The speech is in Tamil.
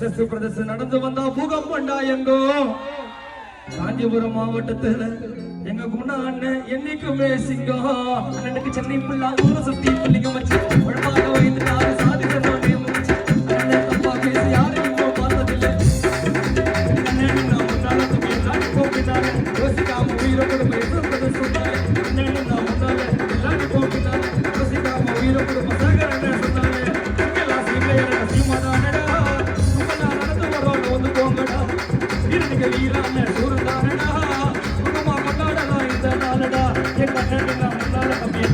எஸ்எஸ் பிரதேசம் நடந்து வந்தா பூகம்பண்டா எங்கோ காஞ்சிபுரம் மாவட்டத்துல எங்க குணா அண்ணன் என்னைக்குமே சிங்கம் அண்ணனுக்கு சென்னை புள்ளா ஊரை சுத்தி புள்ளிங்க வச்சு பழமாக வைத்துட்டாரு சாதித்த அண்ணன் தப்பா பேசி யாரும் இன்னும் பார்த்ததில்லை அண்ணன் நான் முன்னால எல்லாரும் போக்கிட்டாரு யோசிக்காம உயிரை கொடுமை சொன்னாரு அண்ணன் நான் முன்னால எல்லாரும் போக்கிட்டாரு யோசிக்காம உயிரை கொடுமை சாகர் அண்ணன் சொன்னாரு எல்லாம் சீமையான சீமாதானடா உங்களா நடந்து வரோம் வந்து போங்கடா இருந்துங்க வீரான சூரதானடா உங்கம்மா கொண்டாடலாம் இந்த நாளடா என் கண்ணன் நான் முன்னால தம்பி